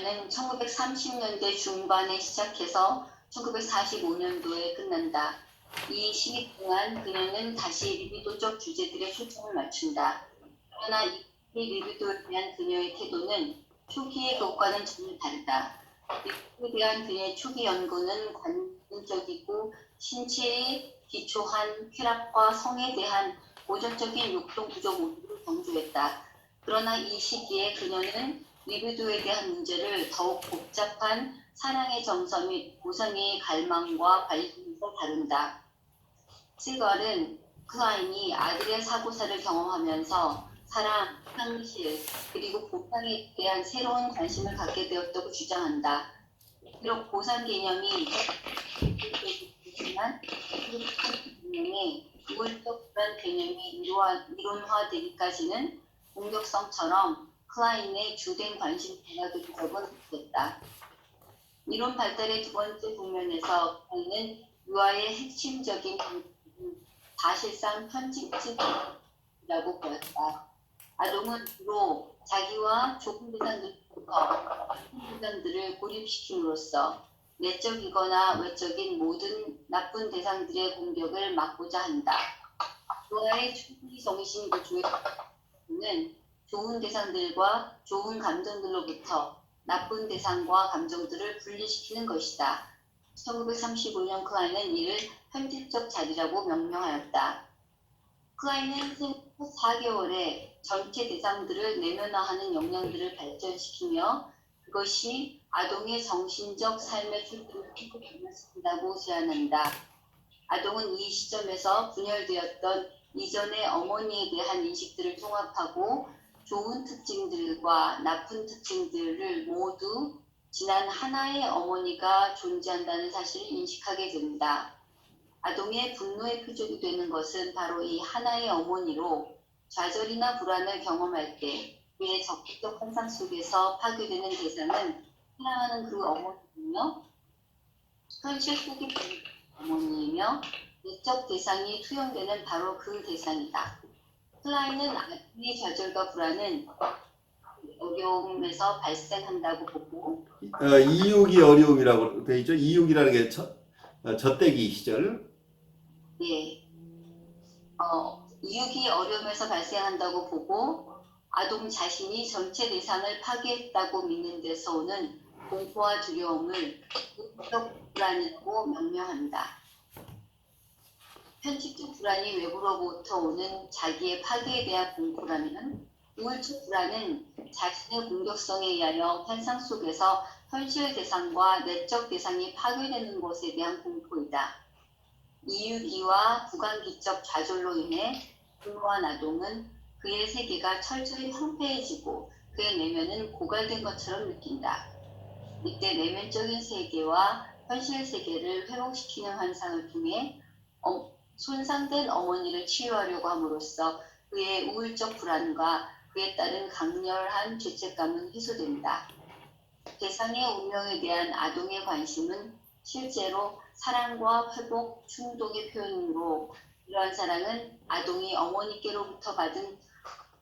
그녀는 1930년대 중반에 시작해서 1945년도에 끝난다. 이 시기 동안 그녀는 다시 리비도적 주제들에 초점을 맞춘다. 그러나 이 리비도에 대한 그녀의 태도는 초기의 것과는 전혀 다르다. 리비도에 대한 그녀의 초기 연구는 관념적이고 신체에 기초한 쾌락과 성에 대한 고전적인 욕동 구조 모두를 강조했다. 그러나 이 시기에 그녀는 리비도에 대한 문제를 더욱 복잡한 사랑의 정서 및 고상의 갈망과 관련해서 다룬다. 시걸은 클라인이 아들의 사고사를 경험하면서 사랑, 상실, 그리고 보상에 대한 새로운 관심을 갖게 되었다고 주장한다. 비록 보상 개념이 있지만 개념의 우월적 불안 개념이 이론화되기까지는 공격성처럼 클라인의 주된 관심 분야도 적은 없었다. 이론 발달의 두 번째 국면에서 클라인은 유아의 핵심적인 방식은 사실상 편집집이라고 보였다. 아동은 주로 자기와 좁은 대상들부터 큰 대상들을 고립시킴으로써 내적이거나 외적인 모든 나쁜 대상들의 공격을 막고자 한다. 유아의 초기 정신 구조의 는 좋은 대상들과 좋은 감정들로부터 나쁜 대상과 감정들을 분리시키는 것이다. 1935년 클라인은 이를 편집적 자리라고 명명하였다. 클라인은 생후 4개월에 전체 대상들을 내면화하는 역량들을 발전시키며 그것이 아동의 정신적 삶의 출발을 변화시킨다고 제안한다. 아동은 이 시점에서 분열되었던 이전의 어머니에 대한 인식들을 통합하고 좋은 특징들과 나쁜 특징들을 모두 지난 하나의 어머니가 존재한다는 사실을 인식하게 된다. 아동의 분노의 표적이 되는 것은 바로 이 하나의 어머니로 좌절이나 불안을 경험할 때 그의 적극적 환상 속에서 파괴되는 대상은 사랑하는 그 어머니이며 현실 속의 어머니이며 내적 대상이 투영되는 바로 그 대상이다. 클라인은 아동의 좌절과 불안은 어려움에서 발생한다고 보고 이육이 어려움이라고 되어 있죠. 이육이라는 게 젖대기 시절. 예, 이육이 어려움에서 발생한다고 보고 아동 자신이 전체 대상을 파괴했다고 믿는 데서 오는 공포와 두려움을 우울적 불안이라고 명명한다. 편집적 불안이 외부로부터 오는 자기의 파괴에 대한 공포라면 우울적 불안은 자신의 공격성에 의하여 환상 속에서 현실 대상과 내적 대상이 파괴되는 것에 대한 공포이다. 이유기와 구강기적 좌절로 인해 분노한 아동은 그의 세계가 철저히 황폐해지고 그의 내면은 고갈된 것처럼 느낀다. 이때 내면적인 세계와 현실 세계를 회복시키는 환상을 통해 손상된 어머니를 치유하려고 함으로써 그의 우울적 불안과 그에 따른 강렬한 죄책감은 해소된다. 대상의 운명에 대한 아동의 관심은 실제로 사랑과 회복, 충동의 표현으로 이러한 사랑은 아동이 어머니께로부터 받은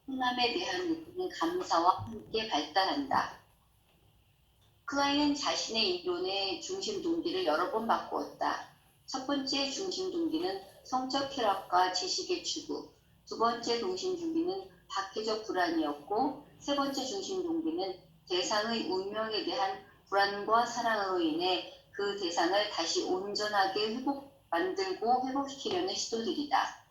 훈남에 대한 느끼는 감사와 함께 발달한다. 클라인은 자신의 이론의 중심 동기를 여러 번 바꾸었다. 첫 번째 중심 동기는 성적 쾌락과 지식의 추구, 두 번째 중심 동기는 박해적 불안이었고, 세 번째 중심 동기는 대상의 운명에 대한 불안과 사랑으로 인해 그 대상을 다시 온전하게 만들고 회복시키려는 시도들이다.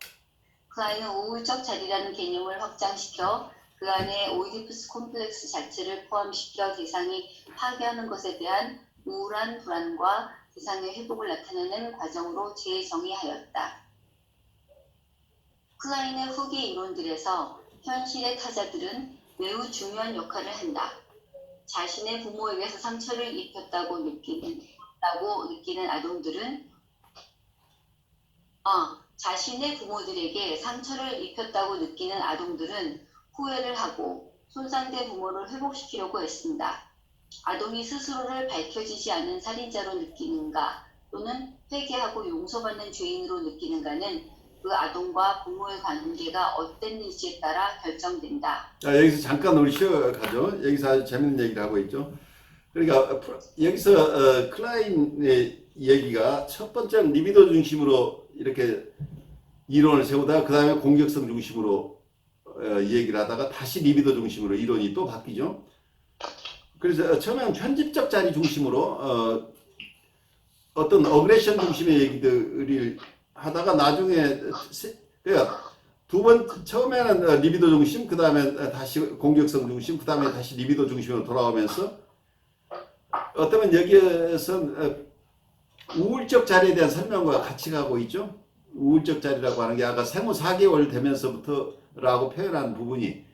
클라인은 우울적 자리라는 개념을 확장시켜 그 안에 오이디푸스 콤플렉스 자체를 포함시켜 대상이 파괴하는 것에 대한 우울한 불안과 대상의 회복을 나타내는 과정으로 재정의하였다. 클라인의 후기 이론들에서 현실의 타자들은 매우 중요한 역할을 한다. 자신의 부모에게서 상처를 입혔다고 느끼는 아동들은 자신의 부모들에게 상처를 입혔다고 느끼는 아동들은 후회를 하고 손상된 부모를 회복시키려고 애쓴다. 아동이 스스로를 밝혀지지 않은 살인자로 느끼는가 또는 회개하고 용서받는 죄인으로 느끼는가는 그 아동과 부모의 관계가 어땠는지에 따라 결정된다. 여기서 잠깐 우리 쉬어가죠. 여기서 아주 재밌는 얘기를 하고 있죠. 그러니까 여기서 클라인의 얘기가 첫 번째는 리비도 중심으로 이렇게 이론을 세우다가 그 다음에 공격성 중심으로 얘기를 하다가 다시 리비도 중심으로 이론이 또 바뀌죠. 그래서 처음에는 편집적 자리 중심으로 어떤 어그레션 중심의 얘기들을 하다가 나중에 그러니까 처음에는 리비도 중심, 그 다음에 다시 공격성 중심, 그 다음에 다시 리비도 중심으로 돌아오면서 어쩌면 여기에서 우울적 자리에 대한 설명과 같이 가고 있죠. 우울적 자리라고 하는 게 아까 생후 4개월 되면서부터라고 표현한 부분이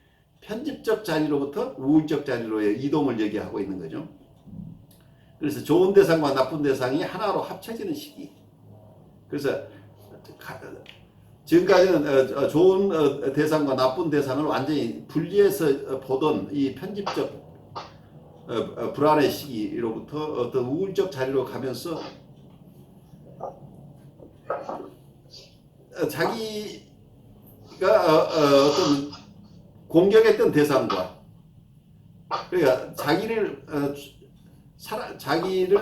편집적 자리로부터 우울적 자리로의 이동을 얘기하고 있는 거죠. 그래서 좋은 대상과 나쁜 대상이 하나로 합쳐지는 시기. 그래서 지금까지는 좋은 대상과 나쁜 대상을 완전히 분리해서 보던 이 편집적 불안의 시기로부터 어떤 우울적 자리로 가면서 자기가 어떤 공격했던 대상과 그러니까 자기를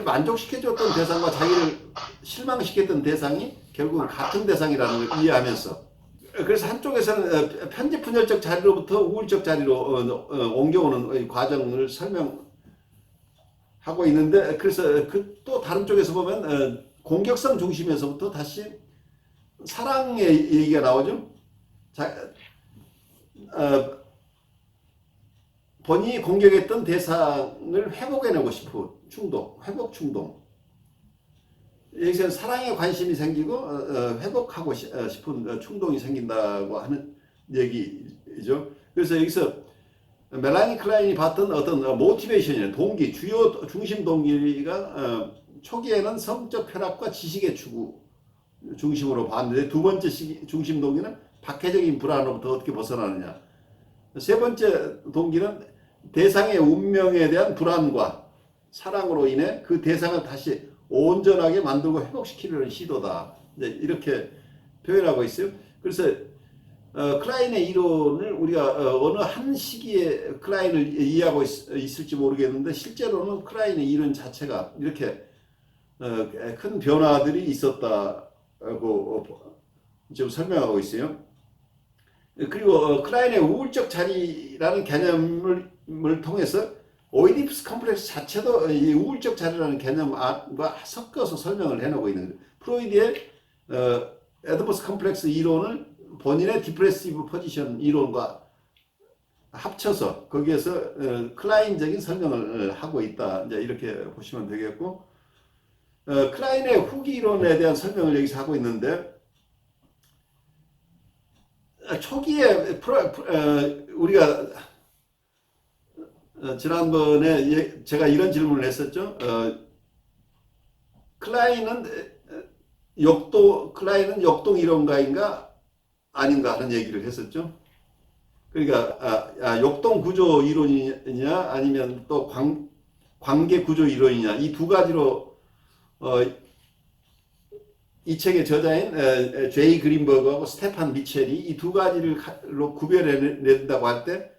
만족시켜줬던 대상과 자기를 실망시켰던 대상이 결국은 같은 대상이라는 걸 이해하면서 그래서 한쪽에서는 편집 분열적 자리로부터 우울적 자리로 옮겨오는 과정을 설명하고 있는데 그래서 또 다른 쪽에서 보면 공격성 중심에서부터 다시 사랑의 얘기가 나오죠. 본인이 공격했던 대상을 회복해내고 싶은 충동, 회복 충동. 여기서는 사랑에 관심이 생기고 회복하고 싶은 충동이 생긴다고 하는 얘기죠. 그래서 여기서 멜라니 클라인이 봤던 어떤 모티베이션이나 동기, 주요 중심 동기가 초기에는 성적 쾌락과 지식의 추구 중심으로 봤는데 두 번째 중심 동기는 박해적인 불안으로부터 어떻게 벗어나느냐. 세 번째 동기는 대상의 운명에 대한 불안과 사랑으로 인해 그 대상을 다시 온전하게 만들고 회복시키려는 시도다. 이렇게 표현하고 있어요. 그래서 클라인의 이론을 우리가 어느 한 시기에 클라인을 이해하고 있을지 모르겠는데 실제로는 클라인의 이론 자체가 이렇게 큰 변화들이 있었다고 지금 설명하고 있어요. 그리고 클라인의 우울적 자리라는 개념을 통해서 오이디푸스 컴플렉스 자체도 이 우울적 자리라는 개념과 섞어서 설명을 해놓고 있는 거예요. 프로이드의 에드퍼스 컴플렉스 이론을 본인의 디프레시브 포지션 이론과 합쳐서 거기에서 클라인적인 설명을 하고 있다. 이제 이렇게 보시면 되겠고, 클라인의 후기 이론에 대한 설명을 여기서 하고 있는데, 초기에 우리가 지난번에 제가 이런 질문을 했었죠. 클라인은 역동 이론가인가 아닌가 하는 얘기를 했었죠. 그러니까 역동 구조 이론이냐 아니면 또 관계 구조 이론이냐 이 두 가지로 이 책의 저자인 제이 그린버그하고 스테판 미첼이 이 두 가지로 구별해낸다고 할 때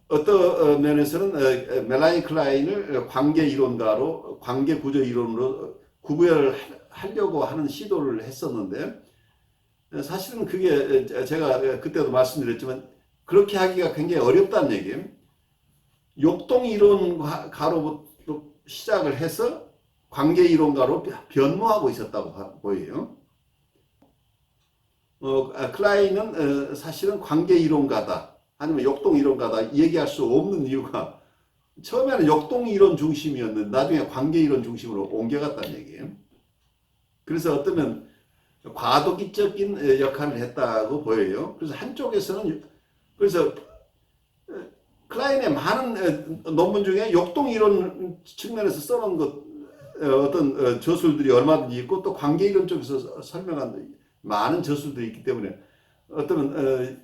어떤 면에서는 멜라니 클라인을 관계 이론가로 관계 구조 이론으로 구별하려고 하는 시도를 했었는데 사실은 그게 제가 그때도 말씀드렸지만 그렇게 하기가 굉장히 어렵다는 얘기예요. 역동 이론가로부터 시작을 해서 관계 이론가로 변모하고 있었다고 보여요. 클라인은 사실은 관계 이론가다 아니면 역동 이론가다 얘기할 수 없는 이유가 처음에는 역동 이론 중심이었는데 나중에 관계 이론 중심으로 옮겨갔다는 얘기예요. 그래서 어쩌면 과도기적인 역할을 했다고 보여요. 그래서 한쪽에서는 그래서 클라인의 많은 논문 중에 역동 이론 측면에서 써놓은 어떤 저술들이 얼마든지 있고 또 관계 이론 쪽에서 설명한 많은 저술들이 있기 때문에 어쩌면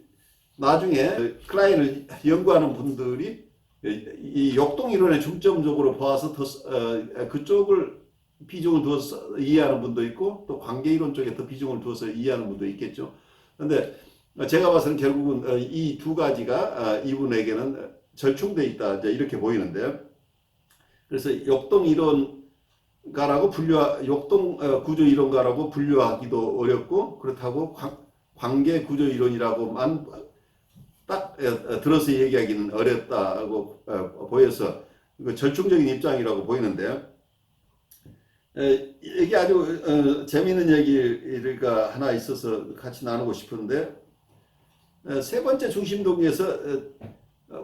나중에 클라인을 연구하는 분들이 이 역동 이론에 중점적으로 봐서 더 그쪽을 비중을 두어서 이해하는 분도 있고 또 관계 이론 쪽에 더 비중을 두어서 이해하는 분도 있겠죠. 그런데 제가 봐서는 결국은 이 두 가지가 이분에게는 절충돼 있다 이제 이렇게 보이는데요. 그래서 역동 이론가라고 역동 구조 이론가라고 분류하기도 어렵고 그렇다고 관계 구조 이론이라고만 딱 들어서 얘기하기는 어렵다고 보여서 이거 절충적인 입장이라고 보이는데요. 이게 아주 재미있는 얘기가 하나 있어서 같이 나누고 싶은데 세 번째 중심동에서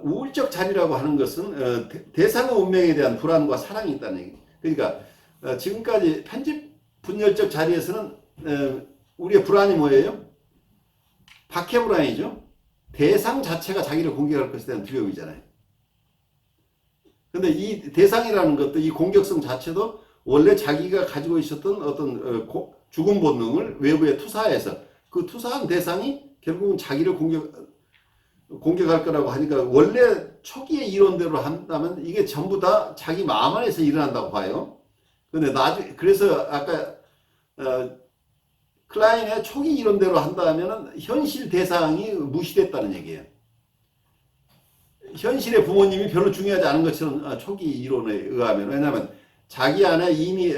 우울적 자리라고 하는 것은 대상의 운명에 대한 불안과 사랑이 있다는 얘기. 그러니까 지금까지 편집 분열적 자리에서는 우리의 불안이 뭐예요? 박해불안이죠. 대상 자체가 자기를 공격할 것에 대한 두려움이잖아요. 근데 이 대상이라는 것도 이 공격성 자체도 원래 자기가 가지고 있었던 어떤 죽음 본능을 외부에 투사해서 그 투사한 대상이 결국은 자기를 공격할 거라고 하니까 원래 초기의 이론대로 한다면 이게 전부 다 자기 마음 안에서 일어난다고 봐요. 근데 그래서 아까 클라인의 초기 이론대로 한다면 현실 대상이 무시됐다는 얘기예요. 현실의 부모님이 별로 중요하지 않은 것처럼 초기 이론에 의하면, 왜냐하면 자기 안에 이미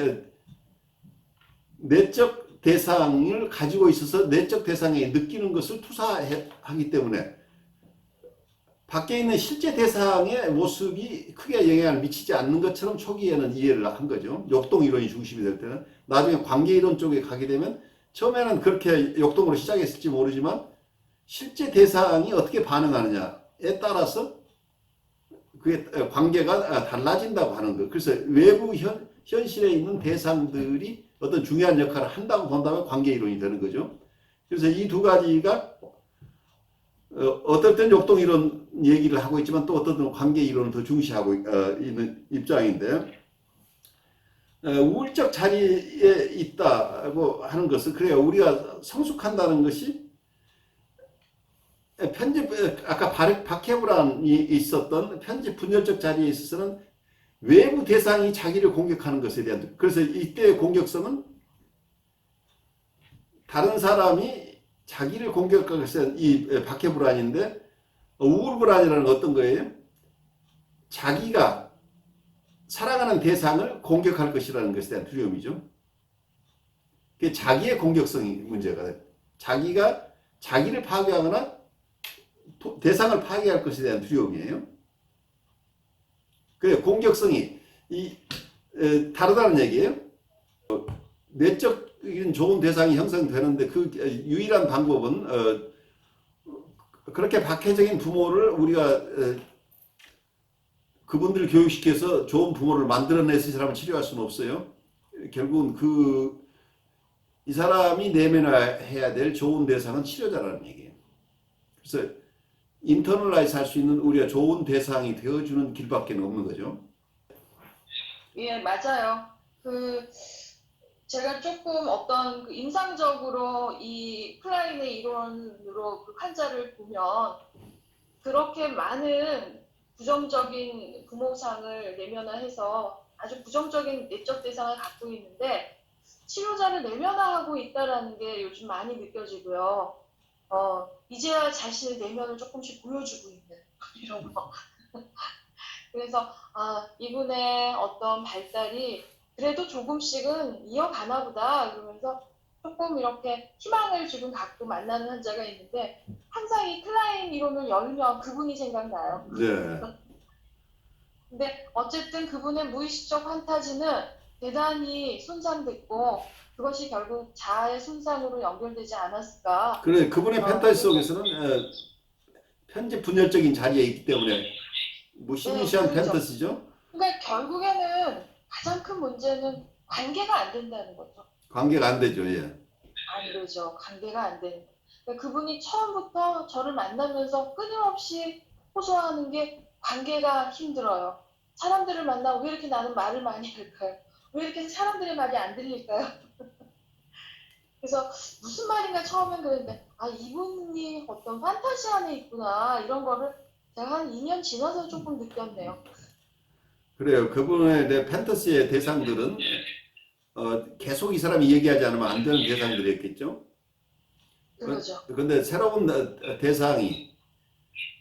내적 대상을 가지고 있어서 내적 대상에 느끼는 것을 투사하기 때문에 밖에 있는 실제 대상의 모습이 크게 영향을 미치지 않는 것처럼 초기에는 이해를 한 거죠. 역동 이론이 중심이 될 때는. 나중에 관계 이론 쪽에 가게 되면 처음에는 그렇게 역동으로 시작했을지 모르지만 실제 대상이 어떻게 반응하느냐에 따라서 그게 관계가 달라진다고 하는 거. 그래서 외부 현실에 있는 대상들이 어떤 중요한 역할을 한다고 본다면 관계 이론이 되는 거죠. 그래서 이 두 가지가 어떨 땐 역동 이론 얘기를 하고 있지만 또 어떨 때는 관계 이론을 더 중시하고 있는 입장인데, 우울적 자리에 있다고 하는 것은 그래요. 우리가 성숙한다는 것이 편집, 아까 박해불안이 있었던 편집 분열적 자리에 있어서는 외부 대상이 자기를 공격하는 것에 대한, 그래서 이때의 공격성은 다른 사람이 자기를 공격할 것에 대한 이 박해불안인데, 우울불안이라는 건 어떤 거예요? 자기가 사랑하는 대상을 공격할 것이라는 것에 대한 두려움이죠. 그게 자기의 공격성이 문제가 돼요. 자기가 자기를 파괴하거나 대상을 파괴할 것에 대한 두려움이에요. 그래, 공격성이 다르다는 얘기예요. 내적인 좋은 대상이 형성되는데 그 유일한 방법은 그렇게 박해적인 부모를 우리가 그분들을 교육시켜서 좋은 부모를 만들어내서 이 사람을 치료할 수는 없어요. 결국은 이 사람이 내면화해야 될 좋은 대상은 치료자라는 얘기예요. 그래서 인터널라이즈 할 수 있는 우리가 좋은 대상이 되어주는 길밖에 없는 거죠. 예, 맞아요. 제가 조금 어떤 임상적으로 이 클라인의 이론으로 그 환자를 보면 그렇게 많은 부정적인 부모상을 내면화해서 아주 부정적인 내적 대상을 갖고 있는데 치료자를 내면화하고 있다는 게 요즘 많이 느껴지고요. 이제야 자신의 내면을 조금씩 보여주고 있는 이런 거. 그래서 이분의 어떤 발달이 그래도 조금씩은 이어가나 보다 그러면서 조금 이렇게 희망을 지금 갖고 만나는 환자가 있는데 항상 이 클라인 이론을 열면 그분이 생각나요. 네. 근데 어쨌든 그분의 무의식적 판타지는 대단히 손상됐고 그것이 결국 자아의 손상으로 연결되지 않았을까. 그래, 그분의 판타지 속에서는 편집 분열적인 자리에 있기 때문에 무시무시한 네, 그렇죠. 판타지죠. 그러니까 결국에는 가장 큰 문제는 관계가 안 된다는 거죠. 관계가 안 되죠. 예. 안 되죠. 관계가 안 되는 거. 그러니까 그분이 처음부터 저를 만나면서 끊임없이 호소하는 게 관계가 힘들어요. 사람들을 만나면 왜 이렇게 나는 말을 많이 할까요? 왜 이렇게 사람들의 말이 안 들릴까요? 그래서 무슨 말인가 처음엔 그랬는데 이분이 어떤 판타지 안에 있구나 이런 거를 제가 한 2년 지나서 조금 느꼈네요. 그래요. 그분의 판타지의 대상들은 계속 이 사람이 얘기하지 않으면 안 되는 대상들이었겠죠. 그러죠. 그런데 새로운 대상이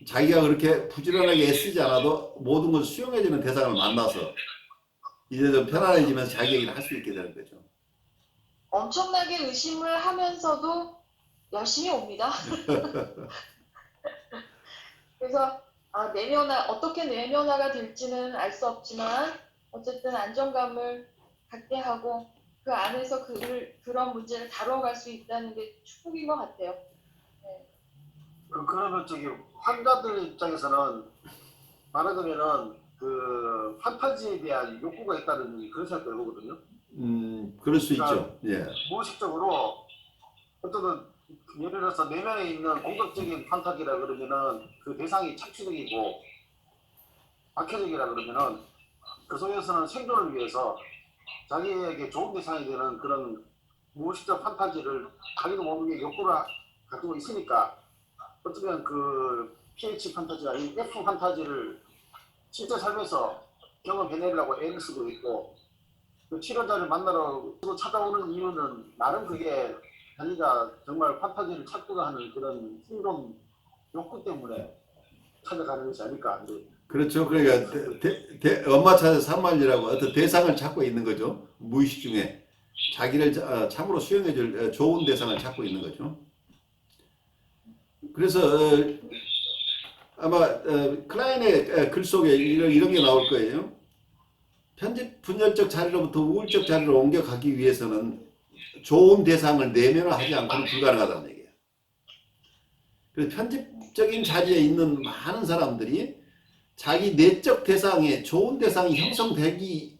자기가 그렇게 부지런하게 애쓰지 않아도 모든 것을 수용해주는 대상을 만나서 이제 좀 편안해지면서 자기 얘기를 할 수 있게 되는 거죠. 엄청나게 의심을 하면서도 열심히 옵니다. 그래서 어떻게 내면화가 될지는 알 수 없지만 어쨌든 안정감을 갖게 하고 그 안에서 그런 문제를 다뤄갈 수 있다는 게 축복인 것 같아요. 그러면 환자들 입장에서는 말하자면은 그 판타지에 대한 욕구가 있다는 그런 생각도 해보거든요. 그럴 수 있죠. 예. 무의식적으로 어떤 예를 들어서 내면에 있는 공격적인 판타지라 그러면은 그 대상이 착취적이고 박해적이라 그러면은 그 속에서는 생존을 위해서 자기에게 좋은 대상이 되는 그런 무의식적 판타지를 자기도 모르게 욕구를 가지고 있으니까 어쩌면 그 PH 판타지가 이 F 판타지를 실제 삶에서 경험해내려고 애를 쓰고 있고 그 치료자를 만나러 찾아오는 이유는 나름 그게 자기가 정말 판타지를 찾고자 하는 그런 생존 욕구 때문에 찾아가는 것이 아닐까. 그렇죠. 그러니까 엄마 찾아 산말이라고 어떤 대상을 찾고 있는 거죠. 무의식 중에 자기를 참으로 수용해줄 좋은 대상을 찾고 있는 거죠. 그래서 아마 클라인의 글 속에 이런 게 나올 거예요. 편집 분열적 자리로부터 우울적 자리로 옮겨가기 위해서는 좋은 대상을 내면화하지 않고는 불가능하다는 얘기예요. 그래서 편집적인 자리에 있는 많은 사람들이 자기 내적 대상에 좋은 대상이 형성되기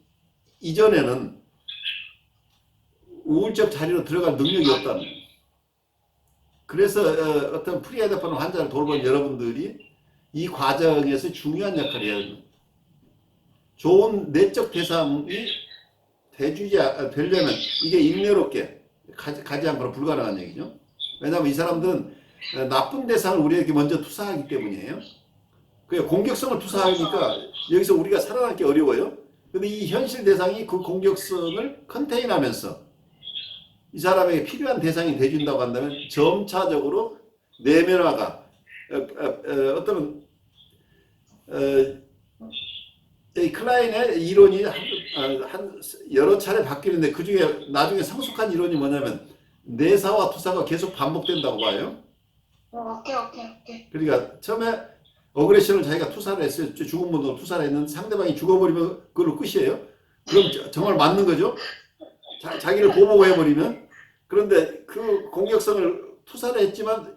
이전에는 우울적 자리로 들어갈 능력이 없다는 거예요. 그래서 어떤 프리헤드폰 환자를 돌본 여러분들이 이 과정에서 중요한 역할을 해야 됩니다. 좋은 내적 대상이 되려면 이게 인내롭게 가지 않고는 불가능한 얘기죠. 왜냐하면 이 사람들은 나쁜 대상을 우리에게 먼저 투사하기 때문이에요. 그 공격성을 투사하니까 여기서 우리가 살아남기 어려워요. 근데 이 현실 대상이 그 공격성을 컨테인하면서 이 사람에게 필요한 대상이 돼준다고 한다면 점차적으로 내면화가 어떤 이 클라인의 이론이 한 여러 차례 바뀌는데 그 중에 나중에 성숙한 이론이 뭐냐면 내사와 투사가 계속 반복된다고 봐요. 오케이. 그러니까 처음에 어그레션을 자기가 투사를 했어요. 죽은 분도 투사를 했는데 상대방이 죽어버리면 그걸로 끝이에요. 그럼 정말 맞는 거죠. 자기를 보복해버리면. 그런데 그 공격성을 투사를 했지만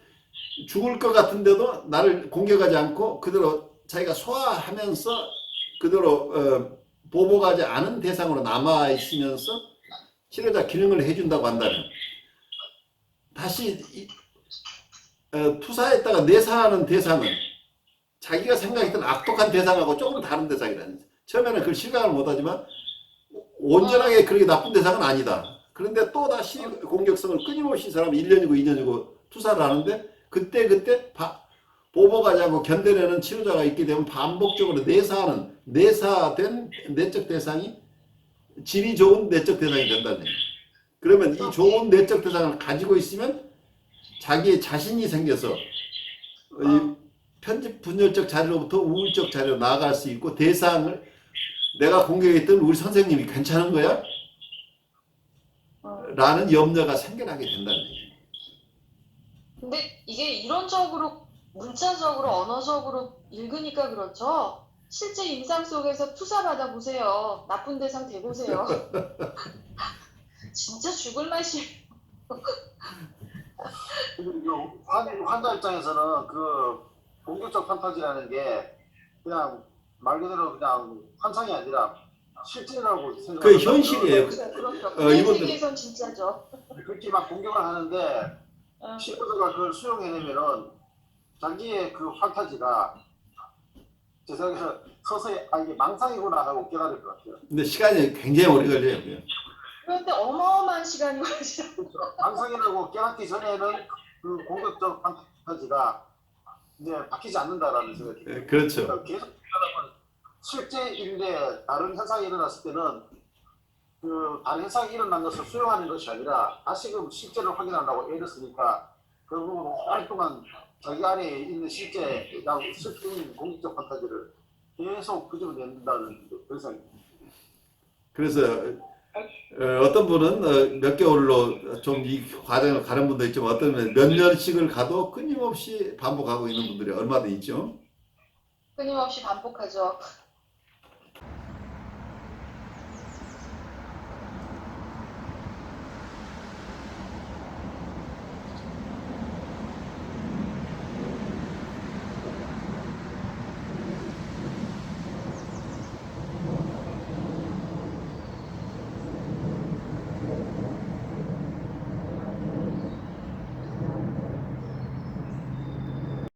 죽을 것 같은데도 나를 공격하지 않고 그대로 자기가 소화하면서 그대로 보복하지 않은 대상으로 남아있으면서 치료자 기능을 해준다고 한다면 다시 투사했다가 내사하는 대상은 자기가 생각했던 악독한 대상하고 조금 다른 대상이라는 거죠. 처음에는 그걸 실감을 못하지만 온전하게 그렇게 나쁜 대상은 아니다. 그런데 또 다시 공격성을 끊임없이 사람이 1년이고 2년이고 투사를 하는데 그때 보복하지 않고 견뎌내는 치료자가 있게 되면 반복적으로 내사된 내적 대상이 질이 좋은 내적 대상이 된다는 얘기예요. 그러면 이 좋은 내적 대상을 가지고 있으면 자기의 자신이 생겨서 이 편집 분열적 자리로부터 우울적 자리로 나아갈 수 있고 대상을 내가 공격했던 우리 선생님이 괜찮은 거야? 라는 염려가 생겨나게 된다는 얘기예요. 근데 이게 이론적으로 문자적으로 언어적으로 읽으니까 그렇죠. 실제 임상 속에서 투사 받아보세요. 나쁜 대상 대보세요. 진짜 죽을 맛이에요. 환자 입장에서는 그 공격적 판타지라는 게 그냥 말 그대로 그냥 환상이 아니라 실제라고 생각하는 그게 현실이에요. 그렇죠. 이 세계에선 진짜죠. 그렇게 막 공격을 하는데 치료자가 그걸 수용해내면은 자기의 그 판타지가 제 생각에서 서서히 이게 망상이구나 하고 깨달을 것 같아요. 근데 시간이 굉장히 오래 걸려요. 그런데 어마어마한 시간이 걸리죠. 망상이라고 깨닫기 전에는 그 공격적 판타지가 이제 바뀌지 않는다라는 생각이 들어요. 그렇죠. 그러니까 계속 깨달으면 실제 일에 다른 현상이 일어났을 때는 그 다른 현상이 일어난 것을 수용하는 것이 아니라 다시금 실제를 확인하려고 애를 쓰니까 결국은 오랫동안 자기 안에 있는 실제 실제인 공격적 판타지를 계속 끄집어낸다는 그래서 그래서 어떤 분은 몇 개월로 좀 이 과정을 가는 분도 있지만 어떤 분은 몇 년씩을 가도 끊임없이 반복하고 있는 분들이 얼마나 있죠. 끊임없이 반복하죠.